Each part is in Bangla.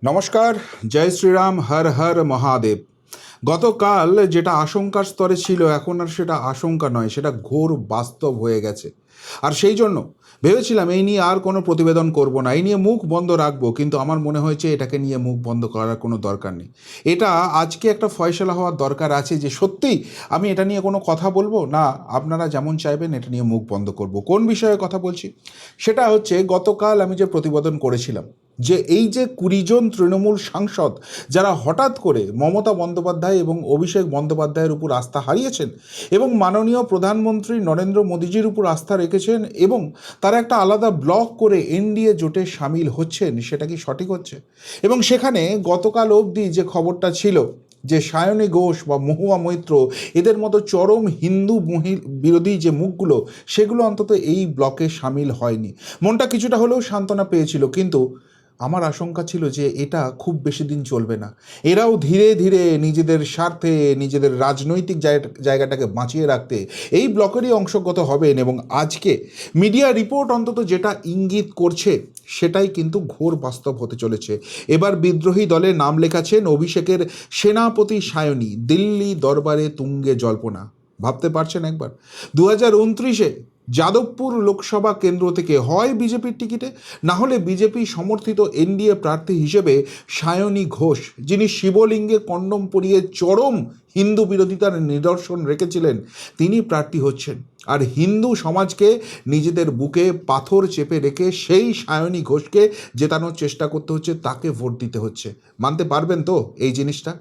নমস্কার, জয় শ্রীরাম, হর হর মহাদেব। গতকাল যেটা আশঙ্কার স্তরে ছিল এখন আর সেটা আশঙ্কা নয়, সেটা ঘোর বাস্তব হয়ে গেছে। আর সেই জন্য ভেবেছিলাম এই নিয়ে আর কোনো প্রতিবেদন করব না, এই নিয়ে মুখ বন্ধ রাখবো, কিন্তু আমার মনে হয়েছে এটাকে নিয়ে মুখ বন্ধ করার কোনো দরকার নেই। এটা আজকে একটা ফয়সলা হওয়ার দরকার আছে যে সত্যিই আমি এটা নিয়ে কোনো কথা বলবো না, আপনারা যেমন চাইবেন এটা নিয়ে মুখ বন্ধ করব। কোন বিষয়ে কথা বলছি সেটা হচ্ছে, গতকাল আমি যে প্রতিবেদন করেছিলাম যে এই যে 20 জন তৃণমূল সাংসদ যারা হঠাৎ করে মমতা বন্দ্যোপাধ্যায় এবং অভিষেক বন্দ্যোপাধ্যায়ের উপর আস্থা হারিয়েছেন এবং মাননীয় প্রধানমন্ত্রী নরেন্দ্র মোদীজির উপর আস্থা রেখেছেন এবং তারা একটা আলাদা ব্লক করে এনডিএ জোটে সামিল হচ্ছেন, সেটা কি সঠিক হচ্ছে? এবং সেখানে গতকাল অবধি যে খবরটা ছিল যে সায়নী ঘোষ বা মহুয়া মৈত্র এদের মতো চরম হিন্দু বিরোধী যে মুখগুলো সেগুলো অন্তত এই ব্লকে সামিল হয়নি, মনটা কিছুটা হলেও সান্ত্বনা পেয়েছিল। কিন্তু আমার আশঙ্কা ছিল যে এটা খুব বেশি দিন চলবে না, এরাও ধীরে ধীরে নিজেদের স্বার্থে নিজেদের রাজনৈতিক জায়গাটাকে বাঁচিয়ে রাখতে এই ব্লকেরই অংশগত হবেন। এবং আজকে মিডিয়া রিপোর্ট অন্তত যেটা ইঙ্গিত করছে সেটাই কিন্তু ঘোর বাস্তব হতে চলেছে। এবার বিদ্রোহী দলে নাম লেখাচ্ছেন অভিষেকের সেনাপতি সায়নী, দিল্লি দরবারে তুঙ্গে জল্পনা। ভাবতে পারছেন একবার? 2029-এ যাদবপুর লোকসভা কেন্দ্র থেকে হয় বিজেপির টিকিটে, না হলে বিজেপি সমর্থিত এনডিএ প্রার্থী হিসেবে সায়নী ঘোষ, যিনি শিবলিঙ্গে কন্ডম পরিয়ে চরম হিন্দু বিরোধিতার নিদর্শন রেখেছিলেন, তিনি প্রার্থী হচ্ছেন। আর হিন্দু সমাজকে নিজেদের বুকে পাথর চেপে রেখে সেই সায়নী ঘোষকে জেতানোর চেষ্টা করতে হচ্ছে, তাকে ভোট দিতে হচ্ছে। মানতে পারবেন তো এই জিনিসটা?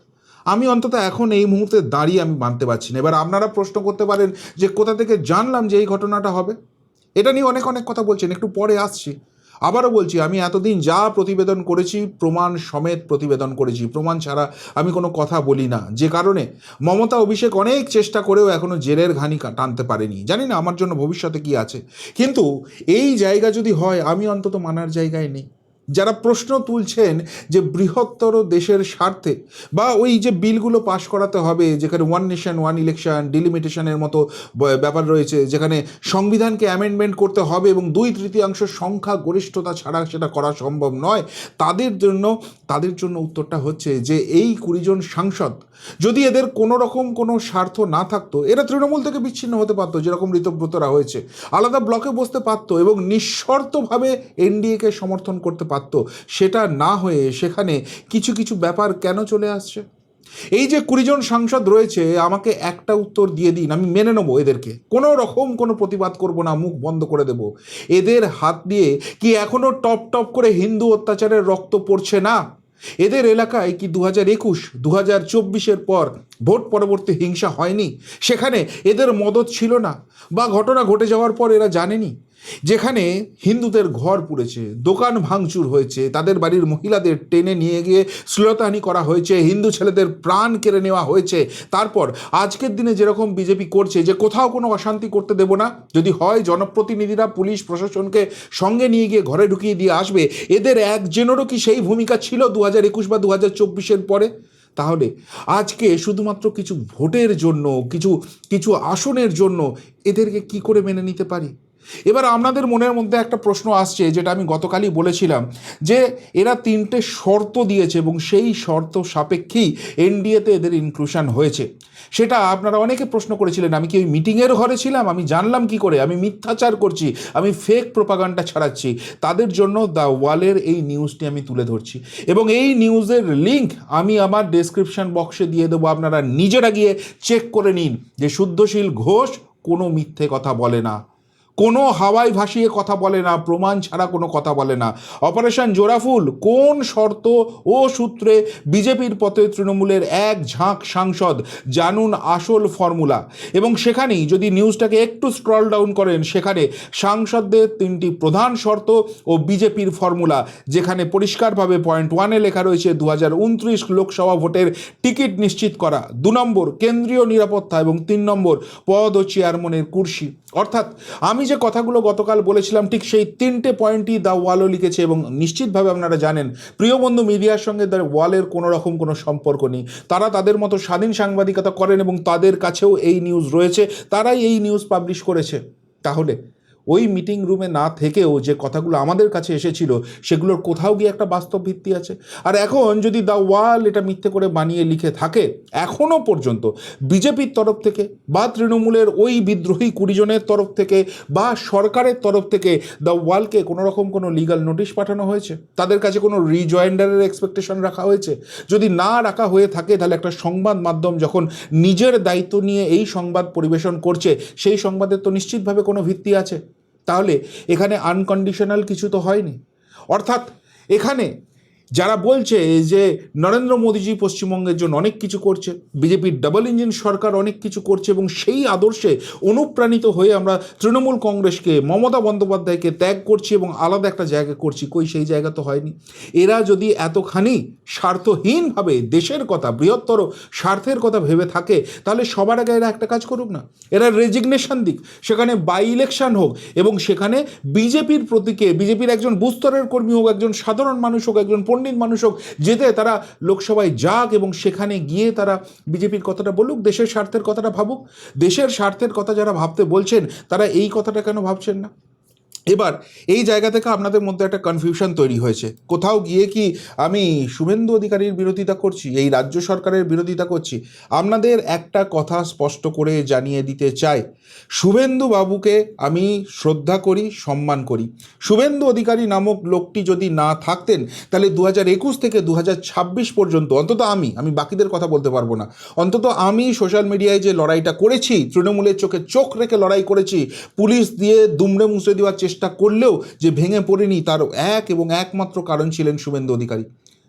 আমি অন্তত এখন এই মুহূর্তে দাঁড়িয়ে আমি মানতে পারছি না। এবার আপনারা প্রশ্ন করতে পারেন যে কোথা থেকে জানলাম যে এই ঘটনাটা হবে? এটা নিয়ে অনেক অনেক কথা বলছেন, একটু পরে আসছি। আবারও বলছি, আমি এতদিন যা প্রতিবেদন করেছি প্রমাণ সমেত প্রতিবেদন করেছি, প্রমাণ ছাড়া আমি কোনো কথা বলি না। যে কারণে মমতা অভিষেক অনেক চেষ্টা করেও এখনও জেলের ঘানি টানতে পারেনি। জানি না আমার জন্য ভবিষ্যতে কি আছে, কিন্তু এই জায়গা যদি হয় আমি অন্তত মানার জায়গায় নেই। যারা প্রশ্ন তুলছেন যে বৃহত্তর দেশের স্বার্থে বা ওই যে বিলগুলো পাশ করাতে হবে যেখানে ওয়ান নেশন ওয়ান ইলেকশন ডিলিমিটেশনের মতো ব্যাপার রয়েছে, যেখানে সংবিধানকে অ্যামেন্ডমেন্ট করতে হবে এবং 2/3 সংখ্যা গরিষ্ঠতা ছাড়া সেটা করা সম্ভব নয়, তাদের জন্য উত্তরটা হচ্ছে যে এই 20 জন সাংসদ যদি এদের কোনো রকম কোনো স্বার্থ না থাকতো, এরা তৃণমূল থেকে বিচ্ছিন্ন হতে পারতো, যেরকম ঋতব্রতরা হয়েছে, আলাদা ব্লকে বসতে পারতো এবং নিঃশর্তভাবে এনডিএকে সমর্থন করতে পারতো। সেটা না হয়ে সেখানে কিছু কিছু ব্যাপার কেন চলে আসছে? এই যে 20 জন সাংসদ রয়েছে, আমাকে একটা উত্তর দিয়ে দিন, আমি মেনে নেবো এদেরকে, কোনো রকম কোনো প্রতিবাদ করব না, মুখ বন্ধ করে দেব। এদের হাত দিয়ে কি এখনো টপ টপ করে হিন্দু অত্যাচারের রক্ত পড়ছে না? এদের এলাকায় কি 2021 2024-এর পর ভোট পরবর্তী হিংসা হয়নি? সেখানে এদের মদত ছিল না? বা ঘটনা ঘটে যাওয়ার পর এরা জানেনি যেখানে হিন্দুদের ঘর পুড়েছে, দোকান ভাঙচুর হয়েছে, তাদের বাড়ির মহিলাদের টেনে নিয়ে গিয়ে শ্লীলতাহানি করা হয়েছে, হিন্দু ছেলেদের প্রাণ কেড়ে নেওয়া হয়েছে, তারপর আজকের দিনে যেরকম বিজেপি করছে যে কোথাও কোনো অশান্তি করতে দেব না, যদি হয় জনপ্রতিনিধিরা পুলিশ প্রশাসনকে সঙ্গে নিয়ে গিয়ে ঘরে ঢুকিয়ে দিয়ে আসবে, এদের একজনেরও কি সেই ভূমিকা ছিল 2021 বা 2024-এর পরে? তাহলে আজকে শুধুমাত্র কিছু ভোটের জন্য, কিছু কিছু আসনের জন্য এদেরকে কি করে মেনে নিতে পারি? এবার আপনাদের মনের মধ্যে একটা প্রশ্ন আসছে, যেটা আমি গতকালই বলেছিলাম, যে এরা 3টে শর্ত দিয়েছে এবং সেই শর্ত সাপেক্ষেই এনডিএতে এদের ইনক্লুশন হয়েছে। সেটা আপনারা অনেকে প্রশ্ন করেছিলেন, আমি কি ওই মিটিংয়ের ঘরে ছিলাম, আমি জানলাম কি করে, আমি মিথ্যাচার করছি, আমি ফেক প্রোপাগান্ডা ছড়াচ্ছি? তাদের জন্য দ্য ওয়ালের এই নিউজটি আমি তুলে ধরছি এবং এই নিউজের লিঙ্ক আমি আমার ডেসক্রিপশন বক্সে দিয়ে দেবো। আপনারা নিজেরা গিয়ে চেক করে নিন যে শুদ্ধশীল ঘোষ কোনো মিথ্যে কথা বলে না, কোনো হাওয়ায় ভাসিয়ে কথা বলে না, প্রমাণ ছাড়া কোনো কথা বলে না। অপারেশন জোড়াফুল কোন শর্ত ও সূত্রে বিজেপির পথে তৃণমূলের এক ঝাঁক সাংসদ, জানুন আসল ফর্মুলা। এবং সেখানেই যদি নিউজটাকে একটু স্ক্রল ডাউন করেন, সেখানে সাংসদদের 3টি প্রধান শর্ত ও বিজেপির ফর্মুলা, যেখানে পরিষ্কারভাবে পয়েন্ট 1-এ লেখা রয়েছে 2029 লোকসভা ভোটের টিকিট নিশ্চিত করা, 2 নম্বর কেন্দ্রীয় নিরাপত্তা এবং 3 নম্বর পদ ও চেয়ারম্যানের কুর্সি। অর্থাৎ আমি যে কথাগুলো গতকাল বলেছিলাম ঠিক সেই 3টে পয়েন্টই দ্য ওয়ালও লিখেছে। এবং নিশ্চিতভাবে আপনারা জানেন প্রিয় বন্ধু, মিডিয়ার সঙ্গে দ্য ওয়ালের কোনো রকম কোনো সম্পর্ক নেই, তারা তাদের মতো স্বাধীন সাংবাদিকতা করেন এবং তাদের কাছেও এই নিউজ রয়েছে, তারাই এই নিউজ পাবলিশ করেছে। তাহলে ওই মিটিং রুমে না থেকেও যে কথাগুলো আমাদের কাছে এসেছিল সেগুলোর কোথাও গিয়ে একটা বাস্তব ভিত্তি আছে। আর এখন যদি দ্য ওয়াল এটা মিথ্যে করে বানিয়ে লিখে থাকে, এখনও পর্যন্ত বিজেপির তরফ থেকে বা তৃণমূলের ওই বিদ্রোহী 20 জনের তরফ থেকে বা সরকারের তরফ থেকে দ্য ওয়ালকে কোনো রকম কোনো লিগাল নোটিশ পাঠানো হয়েছে? তাদের কাছে কোনো রিজয়েন্ডারের এক্সপেকটেশন রাখা হয়েছে? যদি না রাখা হয়ে থাকে, তাহলে একটা সংবাদ মাধ্যম যখন নিজের দায়িত্ব নিয়ে এই সংবাদ পরিবেশন করছে, সেই সংবাদের তো নিশ্চিতভাবে কোনো ভিত্তি আছে। তাহলে এখানে আনকন্ডিশনাল কিছু তো হয়নি। অর্থাৎ এখানে যারা বলছে যে নরেন্দ্র মোদীজি পশ্চিমবঙ্গের জন্য অনেক কিছু করছে, বিজেপির ডাবল ইঞ্জিন সরকার অনেক কিছু করছে, এবং সেই আদর্শে অনুপ্রাণিত হয়ে আমরা তৃণমূল কংগ্রেসকে, মমতা বন্দ্যোপাধ্যায়কে ত্যাগ করছি এবং আলাদা একটা জায়গা করছি, কই সেই জায়গা তো হয়নি। এরা যদি এতখানি স্বার্থহীনভাবে দেশের কথা, বৃহত্তর স্বার্থের কথা ভেবে থাকে, তাহলে সবার আগে এরা একটা কাজ করুক না, এরা রেজিগনেশন দিক, সেখানে বাই ইলেকশন হোক, এবং সেখানে বিজেপির প্রতীকে, বিজেপির একজন বুস্তরের কর্মী হোক, একজন সাধারণ মানুষ হোক, একজন পণ্ডিত মানুষ হোক, যেতে তারা লোকসভায় যাক এবং সেখানে গিয়ে তারা বিজেপির কথাটা বলুক, দেশের স্বার্থের কথাটা ভাবুক। দেশের স্বার্থের কথা যারা ভাবতে বলছেন, তারা এই কথাটা কেন ভাবছেন না? এবার এই জায়গা থেকে আপনাদের মধ্যে একটা কনফিউশন তৈরি হয়েছে, কোথাও গিয়ে কি আমি শুভেন্দু অধিকারীর বিরোধিতা করছি, এই রাজ্য সরকারের বিরোধিতা করছি? আপনাদের একটা কথা স্পষ্ট করে জানিয়ে দিতে চাই, শুভেন্দু বাবুকে আমি শ্রদ্ধা করি, সম্মান করি। শুভেন্দু অধিকারী নামক লোকটি যদি না থাকতেন, তাহলে 2021 থেকে 2026 পর্যন্ত অন্তত আমি বাকিদের কথা বলতে পারবো না, অন্তত আমি সোশ্যাল মিডিয়ায় যে লড়াইটা করেছি, তৃণমূলের চোখে চোখ রেখে লড়াই করেছি, পুলিশ দিয়ে দুমড়ে মুছে দেওয়ার চেষ্টা করলেও যে ভেঙে পড়েনি, তার এক এবং একমাত্র কারণ ছিলেন শুভেন্দু অধিকারী।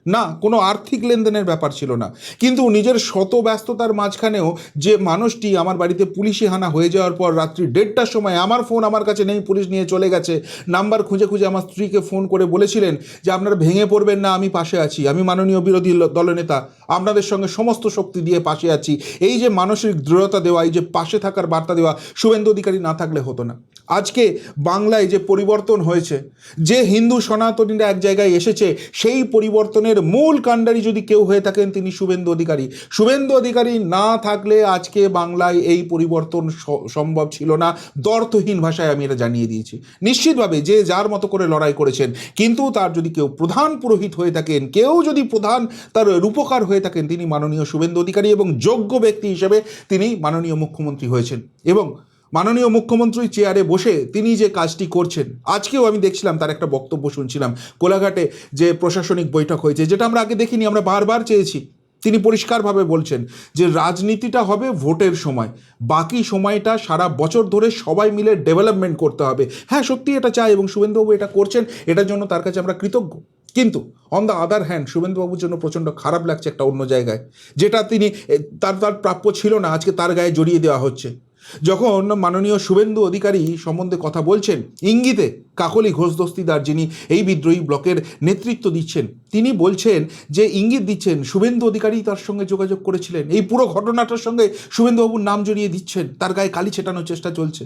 না, কোনো আর্থিক লেনদেনের ব্যাপার ছিল না, কিন্তু নিজের শত ব্যস্ততার মাঝখানেও যে মানুষটি আমার বাড়িতে পুলিশি হানা হয়ে যাওয়ার পর রাত্রি 1:30টার সময়, আমার ফোন আমার কাছে নেই, পুলিশ নিয়ে চলে গেছে, নাম্বার খুঁজে খুঁজে আমার স্ত্রীকে ফোন করে বলেছিলেন যে আপনারা ভেঙে পড়বেন না, আমি পাশে আছি, আমি মাননীয় বিরোধী দলনেতা, আপনাদের সঙ্গে সমস্ত শক্তি দিয়ে পাশে আছি, এই যে মানসিক দৃঢ়তা দেওয়া, এই যে পাশে থাকার বার্তা দেওয়া, শুভেন্দু অধিকারী না থাকলে হতো না। আজকে বাংলায় যে পরিবর্তন হয়েছে, যে হিন্দু সনাতনীরা এক জায়গায় এসেছে, সেই পরিবর্তনের মূল কাণ্ডারি যদি কেউ হয়ে থাকেন, তিনি শুভেন্দু অধিকারী। শুভেন্দু অধিকারী না থাকলে আজকে বাংলায় এই পরিবর্তন সম্ভব ছিল না। দ্ব্যর্থহীন ভাষায় আমি এটা জানিয়ে দিয়েছি। নিশ্চিতভাবে যে যার মতো করে লড়াই করেছেন, কিন্তু তার যদি কেউ প্রধান পুরোহিত হয়ে থাকেন, কেউ যদি প্রধান তার রূপকার হয়ে থাকেন, তিনি মাননীয় শুভেন্দু অধিকারী, এবং যোগ্য ব্যক্তি হিসেবে তিনি মাননীয় মুখ্যমন্ত্রী হয়েছেন, এবং মাননীয় মুখ্যমন্ত্রী চেয়ারে বসে তিনি যে কাজটি করছেন, আজকেও আমি দেখছিলাম তার একটা বক্তব্য শুনছিলাম, কোলাঘাটে যে প্রশাসনিক বৈঠক হয়েছে, যেটা আমরা আগে দেখিনি, আমরা বারবার চেয়েছি। তিনি পরিষ্কারভাবে বলছেন যে রাজনীতিটা হবে ভোটের সময়, বাকি সময়টা সারা বছর ধরে সবাই মিলে ডেভেলপমেন্ট করতে হবে। হ্যাঁ, সত্যি এটা চাই, এবং শুভেন্দুবাবু এটা করছেন, এটার জন্য তার কাছে আমরা কৃতজ্ঞ। কিন্তু অন দ্য আদার হ্যান্ড, শুভেন্দুবাবুর জন্য প্রচণ্ড খারাপ লাগছে একটা অন্য জায়গায়, যেটা তিনি তার প্রাপ্য ছিল না, আজকে তার গায়ে জড়িয়ে দেওয়া হচ্ছে। যখন মাননীয় শুভেন্দু অধিকারী সম্বন্ধে কথা বলছেন, ইঙ্গিতে কাকলি ঘোষ দস্তিদার, যিনি এই বিদ্রোহী ব্লকের নেতৃত্ব দিচ্ছেন, তিনি বলছেন যে ইঙ্গিত দিচ্ছেন শুভেন্দু অধিকারী তার সঙ্গে যোগাযোগ করেছিলেন, এই পুরো ঘটনাটার সঙ্গে শুভেন্দুবাবুর নাম জড়িয়ে দিচ্ছেন, তার গায়ে কালি ছেটানোর চেষ্টা চলছে।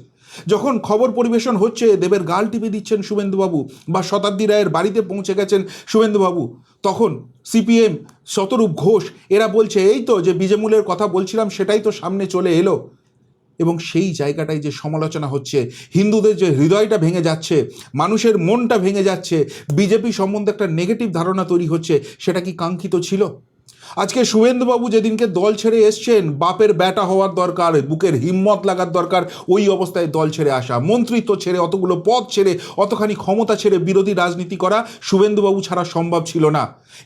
যখন খবর পরিবেশন হচ্ছে, দেবের গাল টিপে দিচ্ছেন শুভেন্দুবাবু, বা শতাব্দী রায়ের বাড়িতে পৌঁছে গেছেন শুভেন্দুবাবু, তখন সিপিএম, শতরূপ ঘোষ, এরা বলছে এই তো যে বীজমূলের কথা বলছিলাম, সেটাই তো সামনে চলে এলো। এবং সেই জায়গাটায় যে সমালোচনা হচ্ছে, হিন্দুদের যে হৃদয়টা ভেঙে যাচ্ছে, মানুষের মনটা ভেঙে যাচ্ছে, বিজেপি সম্বন্ধে একটা নেগেটিভ ধারণা তৈরি হচ্ছে, সেটা কি কাঙ্ক্ষিত ছিল? আজকে শুভেন্দুবাবু যেদিনকে দল ছেড়ে এসছেন, বাপের ব্যাটা হওয়ার দরকার, বুকের হিম্মত লাগার দরকার, ওই অবস্থায় দল ছেড়ে আসা, মন্ত্রিত্ব ছেড়ে, অতগুলো পদ ছেড়ে, অতখানি ক্ষমতা ছেড়ে বিরোধী রাজনীতি করা শুভেন্দুবাবু ছাড়া সম্ভব ছিল না।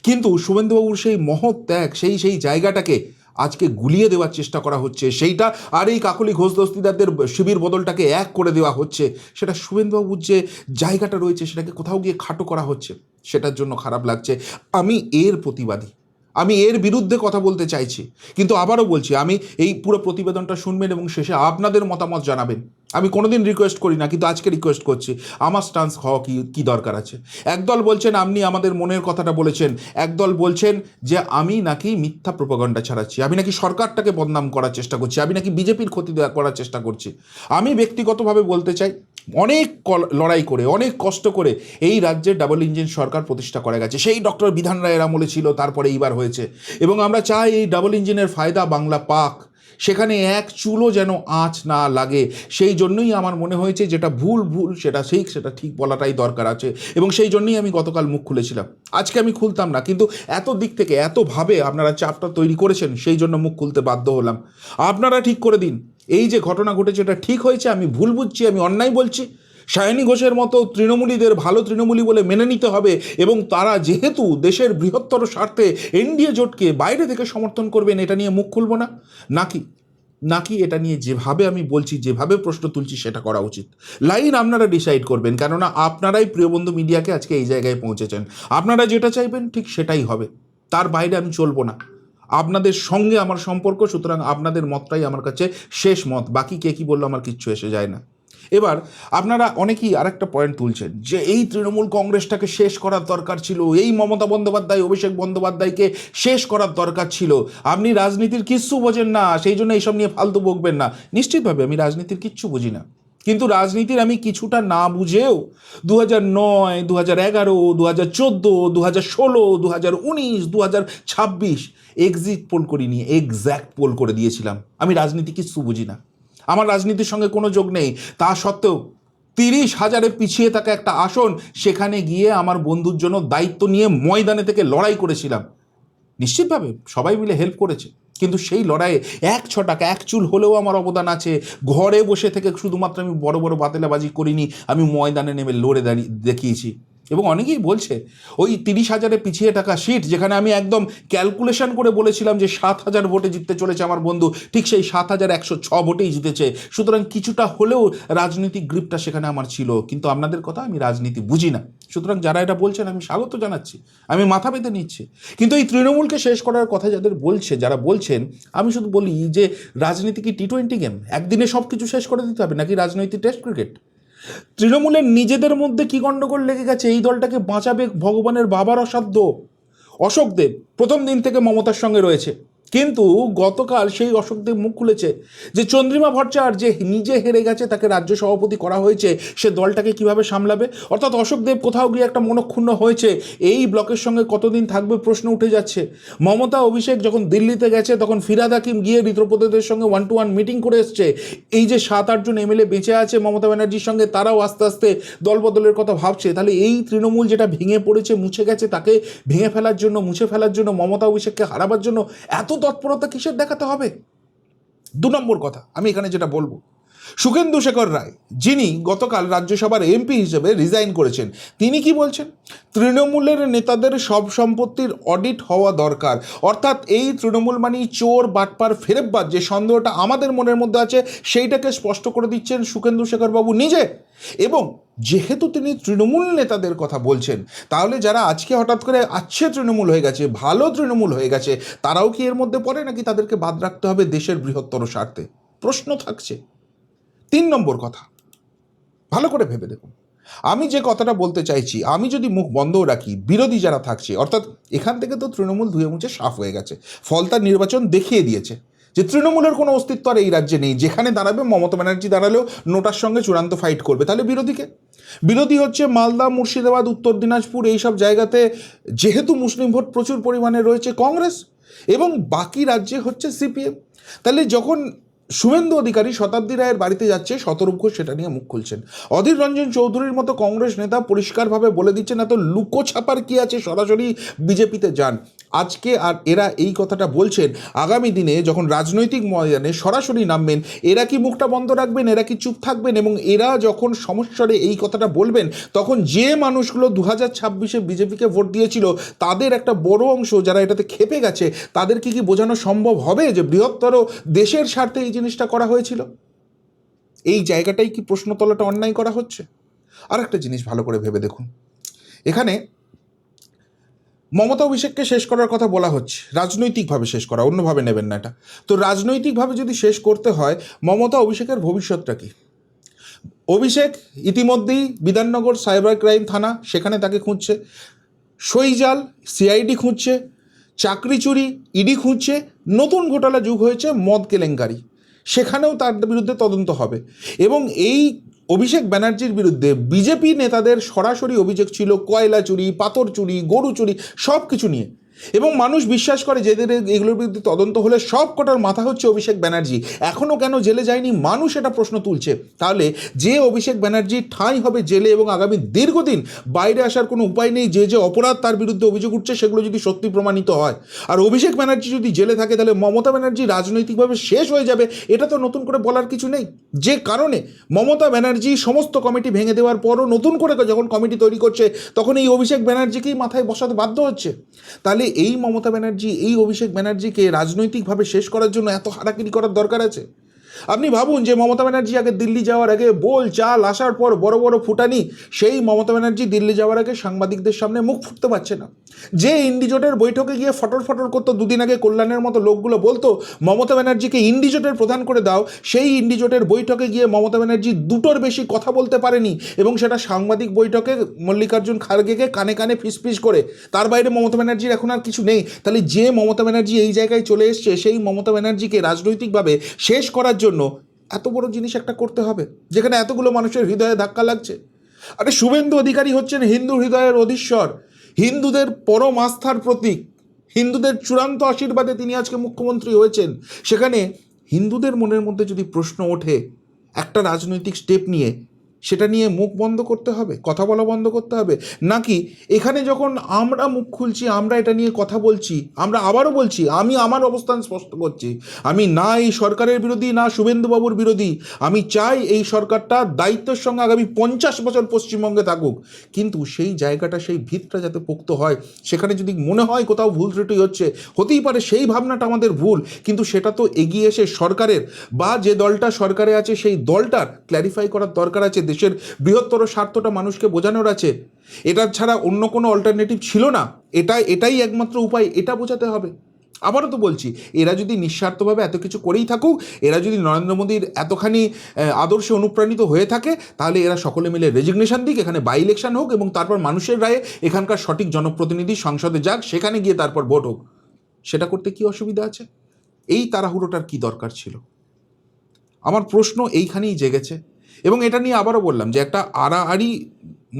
কিন্তু শুভেন্দুবাবুর সেই মহৎ ত্যাগ, সেই জায়গাটাকে আজকে গুলিয়ে দেওয়ার চেষ্টা করা হচ্ছে, সেইটা আর এই কাকলি ঘোষ দস্তিদারদের শিবির বদলটাকে এক করে দেওয়া হচ্ছে, সেটা শুভেন্দুবাবুর যে জায়গাটা রয়েছে সেটাকে কোথাও গিয়ে খাটো করা হচ্ছে, সেটার জন্য খারাপ লাগছে। আমি এর প্রতিবাদী, আমি এর বিরুদ্ধে কথা বলতে চাইছি। কিন্তু আবারও বলছি, আমি এই পুরো প্রতিবেদনটা শুনবেন এবং শেষে আপনাদের মতামত জানাবেন। আমি কোনোদিন রিকোয়েস্ট করি না, কিন্তু আজকে রিকোয়েস্ট করছি, আমার স্টান্স হওয়া কি দরকার আছে। একদল বলছেন আপনি আমাদের মনের কথাটা বলেছেন, একদল বলছেন যে আমি নাকি মিথ্যা প্রোপাগান্ডা ছাড়াচ্ছি, আমি নাকি সরকারটাকে বদনাম করার চেষ্টা করছি, আমি নাকি বিজেপির ক্ষতি করার চেষ্টা করছি। আমি ব্যক্তিগতভাবে বলতে চাই, অনেক লড়াই করে, অনেক কষ্ট করে এই রাজ্যের ডাবল ইঞ্জিন সরকার প্রতিষ্ঠা করা গেছে, সেই ডক্টর বিধান রায়ের আমলে ছিল, তারপরে এইবার হয়েছে, এবং আমরা চাই এই ডাবল ইঞ্জিনের ফায়দা বাংলা পাক। সেখানে এক চুলও যেন আঁচ না লাগে। সেই জন্যই আমার মনে হয়েছে যেটা ভুল সেটা ঠিক বলাটাই দরকার আছে, এবং সেই জন্যই আমি গতকাল মুখ খুলেছিলাম। আজকে আমি খুলতাম না, কিন্তু এত দিক থেকে এতভাবে আপনারা চাপটা তৈরি করেছেন, সেই জন্য মুখ খুলতে বাধ্য হলাম। আপনারা ঠিক করে দিন, এই যে ঘটনা ঘটেছে এটা ঠিক হয়েছে, আমি ভুল বুঝছি, আমি অন্যায় বলছি। সায়নী ঘোষের মতো তৃণমূলীদের ভালো তৃণমূলী বলে মেনে নিতে হবে, এবং তারা যেহেতু দেশের বৃহত্তর স্বার্থে এনডিএ জোটকে বাইরে থেকে সমর্থন করবেন, এটা নিয়ে মুখ খুলব না? নাকি এটা নিয়ে যেভাবে আমি বলছি, যেভাবে প্রশ্ন তুলছি সেটা করা উচিত? লাইন আপনারা ডিসাইড করবেন, কেননা আপনারাই প্রিয়বন্ধু মিডিয়াকে আজকে এই জায়গায় পৌঁছেছেন। আপনারা যেটা চাইবেন ঠিক সেটাই হবে, তার বাইরে আমি চলবো না। আপনাদের সঙ্গে আমার সম্পর্ক, সুতরাং আপনাদের মতটাই আমার কাছে শেষ মত। বাকি কে কী বললো আমার কিচ্ছু এসে যায় না। এবার আপনারা অনেকেই আরেকটা পয়েন্ট তুলছেন যে এই তৃণমূল কংগ্রেসটাকে শেষ করার দরকার ছিল, এই মমতা বন্দ্যোপাধ্যায় অভিষেক বন্দ্যোপাধ্যায়কে শেষ করার দরকার ছিল। আপনি রাজনীতির কিচ্ছু বোঝেন না, সেই জন্য এইসব নিয়ে ফালতু বকবেন না। নিশ্চিতভাবে আমি রাজনীতির কিচ্ছু বুঝি না, কিন্তু রাজনীতির আমি কিছুটা না বুঝেও 2009, 2011, 2014, 2016, 2019, 2026 এক্সিট পোল করিনি, এক্স্যাক্ট পোল করে দিয়েছিলাম। আমি রাজনীতি কিচ্ছু বুঝি না, আমার রাজনীতির সঙ্গে কোনো যোগ নেই। তা সত্ত্বেও 30,000-এ পিছিয়ে থাকা একটা আসন, সেখানে গিয়ে আমার বন্ধুর জন্য দায়িত্ব নিয়ে ময়দানে থেকে লড়াই করেছিলাম। নিশ্চিতভাবে সবাই মিলে হেল্প করেছে, কিন্তু সেই লড়াইয়ে 1 এক চুল হলেও আমার অবদান আছে। ঘরে বসে থেকে শুধুমাত্র আমি বড় বড় বাতেলাবাজি করিনি, আমি ময়দানে নেমে লড়ে দেখিয়েছি। এবং অনেকেই বলছে ওই 30,000-এ পিছিয়ে থাকা সিট, যেখানে আমি একদম ক্যালকুলেশন করে বলেছিলাম যে 7,000 ভোটে জিততে চলেছে আমার বন্ধু, ঠিক সেই 7,106 ভোটেই জিতেছে। সুতরাং কিছুটা হলেও রাজনৈতিক গ্রিপটা সেখানে আমার ছিল, কিন্তু আপনাদের কথা আমি রাজনীতি বুঝি না। সুতরাং যারা এটা বলছেন আমি স্বাগত জানাচ্ছি, আমি মাথা পেতে নিচ্ছি। কিন্তু এই তৃণমূলকে শেষ করার কথা যারা বলছেন, আমি শুধু বলি যে রাজনীতি কি T20 গেম? একদিনে সব কিছু শেষ করে দিতে হবে, নাকি রাজনৈতিক টেস্ট ক্রিকেট? তৃণমূলের নিজেদের মধ্যে কি গণ্ডগোল লেগে গেছে, এই দলটাকে বাঁচাবে ভগবানের বাবার অসাধ্য। অশোক দেব প্রথম দিন থেকে মমতার সঙ্গে রয়েছে, কিন্তু গতকাল সেই অশোক দেব মুখ খুলেছে যে চন্দ্রিমা ভট্টাচার্য যে নিজে হেরে গেছে, তাকে রাজ্য সভাপতি করা হয়েছে, সে দলটাকে কিভাবে সামলাবে। অর্থাৎ অশোক দেব কোথাও গিয়ে একটা মনক্ষুণ্ণ হয়েছে, এই ব্লকের সঙ্গে কতদিন থাকবে প্রশ্ন উঠে যাচ্ছে। মমতা অভিষেক যখন দিল্লিতে গেছে, তখন ফিরহাদ হাকিম গিয়ে ঋতপ্রদেদের সঙ্গে 1-to-1 মিটিং করে এসছে। এই যে 7-8 জন এমএলএ বেঁচে আছে মমতা ব্যানার্জির সঙ্গে, তারাও আস্তে আস্তে দলবদলের কথা ভাবছে। তাহলে এই তৃণমূল যেটা ভেঙে পড়েছে, মুছে গেছে, তাকে ভেঙে ফেলার জন্য, মুছে ফেলার জন্য, মমতা অভিষেককে হারাবার জন্য এত তৎপরতা কিসের দেখাতে হবে? 2 নম্বর কথা আমি এখানে যেটা বলবো, সুখেন্দু শেখর রায়, যিনি গতকাল রাজ্যসভার এমপি হিসেবে রিজাইন করেছেন, তিনি কি বলছেন? তৃণমূলের নেতাদের সব সম্পত্তির অডিট হওয়া দরকার। অর্থাৎ এই তৃণমূল মানেই চোর, বাটপার, ফেরেববাজ, যে সন্দেহটা আমাদের মনের মধ্যে আছে সেইটাকে স্পষ্ট করে দিচ্ছেন সুখেন্দু শেখর বাবু নিজে। এবং যেহেতু তিনি তৃণমূল নেতাদের কথা বলছেন, তাহলে যারা আজকে হঠাৎ করে আচ্ছে তৃণমূল হয়ে গেছে, ভালো তৃণমূল হয়ে গেছে, তারাও কি এর মধ্যে পড়ে, নাকি তাদেরকে বাদ রাখতে হবে দেশের বৃহত্তর স্বার্থে? প্রশ্ন থাকছে। 3 নম্বর কথা, ভালো করে ভেবে দেখুন, আমি যে কথাটা বলতে চাইছি, আমি যদি মুখ বন্ধও রাখি, বিরোধী যারা থাকছে, অর্থাৎ এখান থেকে তো তৃণমূল ধুয়ে মুছে সাফ হয়ে গেছে, ফলতার নির্বাচন দেখিয়ে দিয়েছে যে তৃণমূলের কোনো অস্তিত্ব আর এই রাজ্যে নেই। যেখানে দাঁড়াবে, মমতা ব্যানার্জি দাঁড়ালেও নোটার সঙ্গে চূড়ান্ত ফাইট করবে। তাহলে বিরোধী হচ্ছে মালদা, মুর্শিদাবাদ, উত্তর দিনাজপুর, এইসব জায়গাতে যেহেতু মুসলিম ভোট প্রচুর পরিমাণে রয়েছে, কংগ্রেস, এবং বাকি রাজ্যে হচ্ছে সিপিএম। তাহলে যখন শুভেন্দু অধিকারী শতাব্দী রায়ের বাড়িতে যাচ্ছে, শতরূপ ঘোষ সেটা নিয়ে মুখ খুলছেন। অধীর রঞ্জন চৌধুরীর মতো কংগ্রেস নেতা পরিষ্কারভাবে বলে দিচ্ছেন, এত লুকো ছাপার কি আছে, সরাসরি বিজেপিতে যান। আজকে আর এরা এই কথাটা বলছেন, আগামী দিনে যখন রাজনৈতিক ময়দানে সরাসরি নামবেন, এরা কি মুখটা বন্ধ রাখবেন, এরা কি চুপ থাকবেন? এবং এরা যখন সমস্যারে এই কথাটা বলবেন, তখন যে মানুষগুলো 2026-এ বিজেপিকে ভোট দিয়েছিল, তাদের একটা বড় অংশ যারা এটাতে খেপে গেছে, তাদেরকে কি বোঝানো সম্ভব হবে যে বৃহত্তর দেশের স্বার্থে এই জিনিসটা করা হয়েছিল? এই জায়গাটাই কি প্রশ্ন তোলাটা অন্যায় করা হচ্ছে? আর একটা জিনিস ভালো করে ভেবে দেখুন, এখানে মমতা অভিষেককে শেষ করার কথা বলা হচ্ছে, রাজনৈতিকভাবে শেষ করা, অন্যভাবে নেবেন না এটা। তো রাজনৈতিকভাবে যদি শেষ করতে হয়, মমতা অভিষেকের ভবিষ্যৎটা কি? অভিষেক ইতিমধ্যেই বিধাননগর সাইবার ক্রাইম থানা, সেখানে তাকে খুঁজছে। সইজাল, সিআইডি খুঁজছে। চাকরি চুরি, ইডি খুঁজছে। নতুন ঘোটালা যুগ হয়েছে মদ কেলেঙ্কারি, সেখানেও তার বিরুদ্ধে তদন্ত হবে। এবং এই অভিষেক ব্যানার্জির বিরুদ্ধে বিজেপি নেতাদের সরাসরি অভিযোগ ছিল কয়লা চুরি, পাথর চুরি, গরু চুরি, সব কিছু নিয়ে। এবং মানুষ বিশ্বাস করে যেদের এগুলোর বিরুদ্ধে তদন্ত হলে সব কটার মাথা হচ্ছে অভিষেক ব্যানার্জি। এখনও কেন জেলে যায়নি মানুষ এটা প্রশ্ন তুলছে। তাহলে যে অভিষেক ব্যানার্জি ঠাঁই হবে জেলে এবং আগামী দীর্ঘদিন বাইরে আসার কোনো উপায় নেই, যে যে অপরাধ তার বিরুদ্ধে অভিযোগ উঠছে সেগুলো যদি সত্যি প্রমাণিত হয়, আর অভিষেক ব্যানার্জি যদি জেলে থাকে, তাহলে মমতা ব্যানার্জি রাজনৈতিকভাবে শেষ হয়ে যাবে। এটা তো নতুন করে বলার কিছু নেই। যে কারণে মমতা ব্যানার্জি সমস্ত কমিটি ভেঙে দেওয়ার পরও নতুন করে যখন কমিটি তৈরি করছে, তখন এই অভিষেক ব্যানার্জিকেই মাথায় বসাতে বাধ্য হচ্ছে। তাহলে এই মমতা ব্যানার্জি এই অভিষেক ব্যানার্জিকে রাজনৈতিকভাবে শেষ করার জন্য এত হারাকিরি করার দরকার আছে? আপনি ভাবুন যে মমতা ব্যানার্জি আগে দিল্লি যাওয়ার আগে বোল চাল আসার পর বড় বড় ফুটানি, সেই মমতা ব্যানার্জি দিল্লি যাওয়ার আগে সাংবাদিকদের সামনে মুখ ফুটতে পারছে না। যে ইন্ডিজোটের বৈঠকে গিয়ে ফটর ফটর করতো, দুদিন আগে কল্যাণের মতো লোকগুলো বলতো মমতা ব্যানার্জিকে ইন্ডিজোটের প্রধান করে দাও, সেই ইন্ডিজোটের বৈঠকে গিয়ে মমতা ব্যানার্জি দুটোর বেশি কথা বলতে পারেনি, এবং সেটা সাংবাদিক বৈঠকে মল্লিকার্জুন খাড়গেকে কানে কানে ফিসফিস করে। তার বাইরে মমতা ব্যানার্জির এখন আর কিছু নেই। তাহলে যে মমতা ব্যানার্জি এই জায়গায় চলে এসছে, সেই মমতা ব্যানার্জিকে রাজনৈতিকভাবে শেষ করার জন্য এত বড় জিনিস একটা করতে হবে, যেখানে এতগুলো মানুষের হৃদয়ে ধাক্কা লাগছে। আরে শুভেন্দু অধিকারী হচ্ছেন হিন্দু হৃদয়ের অধীশ্বর, হিন্দুদের পরম আস্থার প্রতীক, হিন্দুদের চূড়ান্ত আশীর্বাদে তিনি আজকে মুখ্যমন্ত্রী হয়েছেন। সেখানে হিন্দুদের মনের মধ্যে যদি প্রশ্ন ওঠে একটা রাজনৈতিক স্টেপ নিয়ে, সেটা নিয়ে মুখ বন্ধ করতে হবে, কথা বলা বন্ধ করতে হবে, নাকি এখানে যখন আমরা মুখ খুলছি, আমরা এটা নিয়ে কথা বলছি, আমরা আবারও বলছি, আমি আমার অবস্থান স্পষ্ট করছি, আমি না এই সরকারের বিরোধী, না শুভেন্দুবাবুর বিরোধী। আমি চাই এই সরকারটা দায়িত্বের সঙ্গে আগামী 50 বছর পশ্চিমবঙ্গে থাকুক, কিন্তু সেই জায়গাটা, সেই ভিতটা যাতে পোক্ত হয়। সেখানে যদি মনে হয় কোথাও ভুল ত্রুটি হচ্ছে, হতেই পারে সেই ভাবনাটা আমাদের ভুল, কিন্তু সেটা তো এগিয়ে এসে সরকারের বা যে দলটা সরকারে আছে সেই দলটার ক্ল্যারিফাই করার দরকার আছে। দেশের বৃহত্তর স্বার্থটা মানুষকে বোঝানোর আছে। এটা ছাড়া অন্য কোনো অল্টারনেটিভ ছিল না, এটাই একমাত্র উপায়, এটা বোঝাতে হবে। আবারও তো বলছি, এরা যদি নিঃস্বার্থভাবে এত কিছু করেই থাকুক, এরা যদি নরেন্দ্র মোদীর এতখানি আদর্শে অনুপ্রাণিত হয়ে থাকে, তাহলে এরা সকলে মিলে রেজিগনেশন দিক, এখানে বাই ইলেকশন হোক, এবং তারপর মানুষের রায়ে এখানকার সঠিক জনপ্রতিনিধি সংসদে যাক, সেখানে গিয়ে তারপর ভোট হোক। সেটা করতে কি অসুবিধা আছে? এই তাড়াহুড়োটার কি দরকার ছিল? আমার প্রশ্ন এইখানেই জেগেছে। এবং এটা নিয়ে আবারও বললাম যে একটা আড়াআড়ি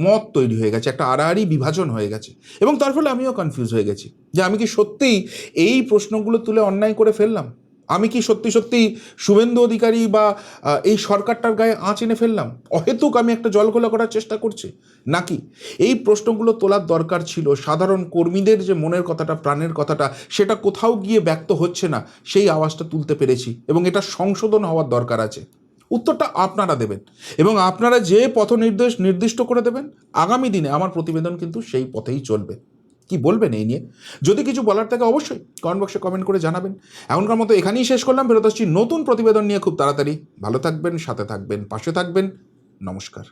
মত তৈরি হয়ে গেছে, একটা আড়াআড়ি বিভাজন হয়ে গেছে, এবং তার ফলে আমিও কনফিউজ হয়ে গেছি যে আমি কি সত্যিই এই প্রশ্নগুলো তুলে অন্যায় করে ফেললাম? আমি কি সত্যি সত্যি শুভেন্দু অধিকারী বা এই সরকারটার গায়ে আঁচ এনে ফেললাম? অহেতুক আমি একটা জলঘোলা করার চেষ্টা করছি, নাকি এই প্রশ্নগুলো তোলার দরকার ছিল? সাধারণ কর্মীদের যে মনের কথাটা, প্রাণের কথাটা, সেটা কোথাও গিয়ে ব্যক্ত হচ্ছে না, সেই আওয়াজটা তুলতে পেরেছি, এবং এটা সংশোধন হওয়ার দরকার আছে। উত্তরটা আপনারা দেবেন, এবং আপনারা যে পথ নির্দিষ্ট করে দেবেন, আগামী দিনে আমার প্রতিবেদন কিন্তু সেই পথেই চলবে। কি বলবেন এই নিয়ে? যদি কিছু বলার থাকে অবশ্যই কমেন্ট বক্সে কমেন্ট করে জানাবেন। এখনকার মতো এখানেই শেষ করলাম, ফেরত আসছি নতুন প্রতিবেদন নিয়ে খুব তাড়াতাড়ি। ভালো থাকবেন, সাথে থাকবেন, পাশে থাকবেন। নমস্কার।